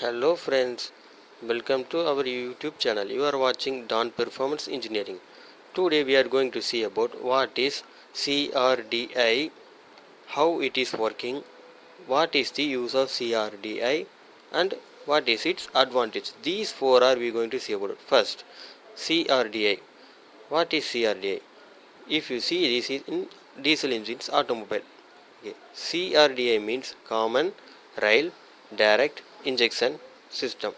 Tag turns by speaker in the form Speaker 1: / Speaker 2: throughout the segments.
Speaker 1: Hello friends, welcome to our YouTube channel. You are watching Dawn Performance Engineering. Today we are going to see about what is CRDI, how it is working, what is the use of CRDI and what is its advantage. These four are we going to see about. First, CRDI. What is CRDI? If you see, this is in diesel engines automobile. Okay. CRDI means Common Rail Direct Injection System.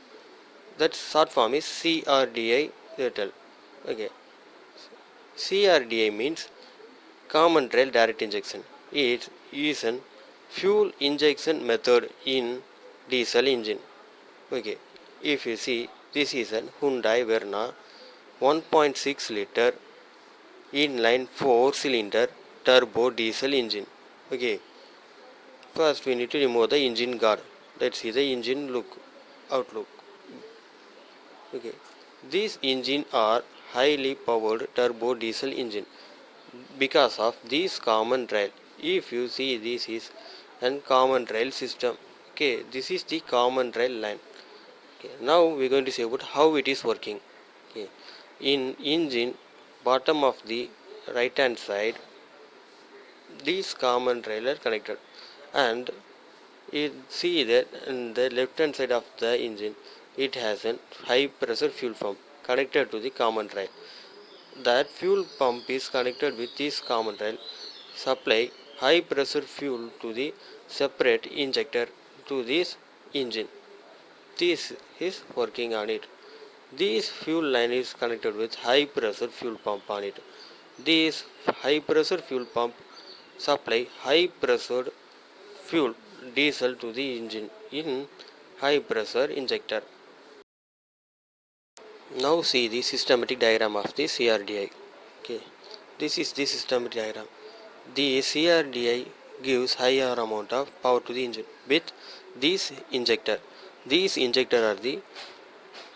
Speaker 1: That short form is CRDI Rail. Okay. CRDI means Common Rail Direct Injection. It is an fuel injection method in diesel engine. Okay. If you see, this is an Hyundai Verna 1.6 liter inline 4 cylinder turbo diesel engine. Okay. First, we need to remove the engine guard. Let's see the engine outlook. Okay, these engines are highly powered turbo diesel engine because of this common rail. If you see, this is a common rail system. Okay, this is the common rail line. Okay, now we're going to see about how it is working. Okay, in engine bottom of the right hand side, these common rail are connected, and you see that in the left hand side of the engine it has a high pressure fuel pump connected to the common rail. That fuel pump is connected with this common rail, supply high pressure fuel to the separate injector to this engine. This is working on it. This fuel line is connected with high pressure fuel pump on it. This high pressure fuel pump supply high pressure fuel diesel to the engine in high pressure injector. Now see the systematic diagram of the CRDI. Okay, this is the systematic diagram. The CRDI gives higher amount of power to the engine with this injector. These injector are the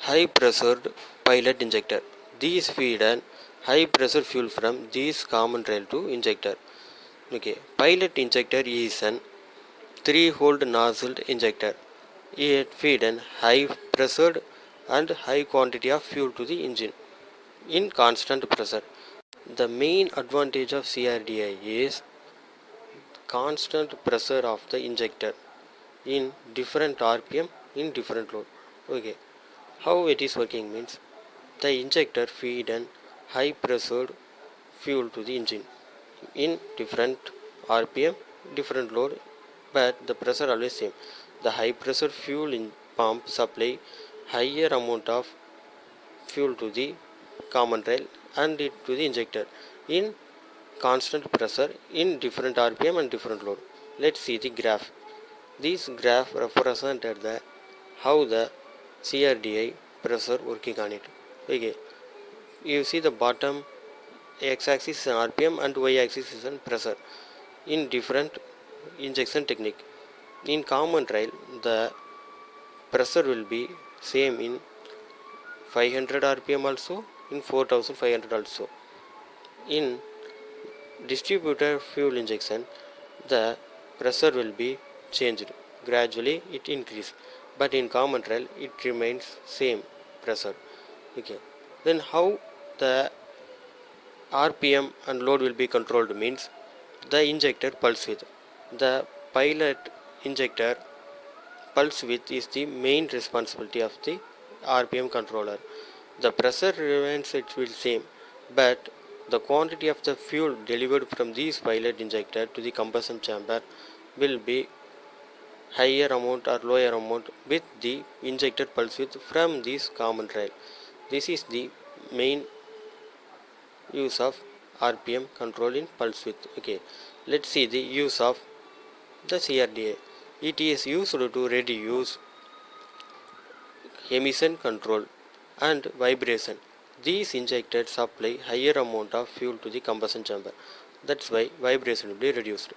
Speaker 1: high pressure pilot injector. These feed an high pressure fuel from this common rail to injector. Okay, pilot injector is an 3-hole nozzled injector. It feeds a high pressured and high quantity of fuel to the engine in constant pressure. The main advantage of CRDI is constant pressure of the injector in different RPM in different load. Okay, how it is working means the injector feed an high pressured fuel to the engine in different RPM, different load, but the pressure always same. The high pressure fuel in pump supply higher amount of fuel to the common rail and it to the injector in constant pressure in different RPM and different load. Let's see the graph. This graph represented the how the CRDI pressure working on it. Okay, you see the bottom x-axis is an RPM and y-axis is an pressure in different injection technique. In common rail, the pressure will be same in 500 RPM also, in 4500 also. In distributor fuel injection, the pressure will be changed. Gradually it increase, but in common rail it remains same pressure. Okay. Then how the RPM and load will be controlled means the injector pulse width. The pilot injector pulse width is the main responsibility of the RPM controller. The pressure remains it will same, but the quantity of the fuel delivered from this pilot injector to the combustion chamber will be higher amount or lower amount with the injector pulse width from this common rail. This is the main use of RPM control in pulse width. Okay, let's see the use of the CRDA. It is used to reduce emission control and vibration. These injectors supply higher amount of fuel to the combustion chamber. That's why vibration will be reduced.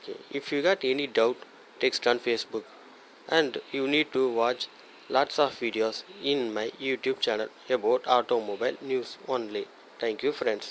Speaker 1: Okay, if you got any doubt, text on Facebook, and you need to watch lots of videos in my YouTube channel about automobile news only. Thank you friends.